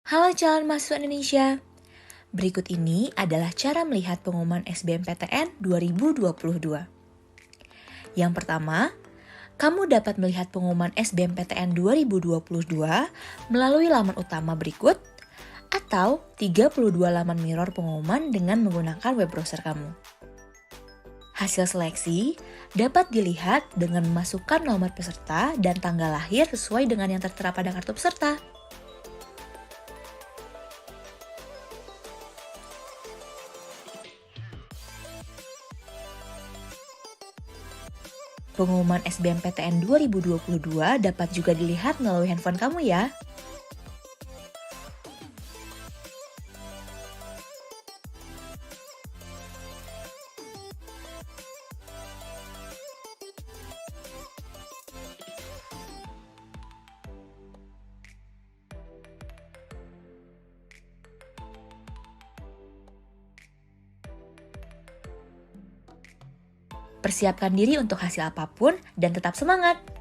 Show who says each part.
Speaker 1: Halo calon mahasiswa Indonesia. Berikut ini adalah cara melihat pengumuman SBMPTN 2022. Yang pertama, kamu dapat melihat pengumuman SBMPTN 2022 melalui laman utama berikut atau 32 laman mirror pengumuman dengan menggunakan web browser kamu. Hasil seleksi dapat dilihat dengan memasukkan nomor peserta dan tanggal lahir sesuai dengan yang tertera pada kartu peserta. Pengumuman SBMPTN 2022 dapat juga dilihat melalui handphone kamu ya. Persiapkan diri untuk hasil apapun dan tetap semangat!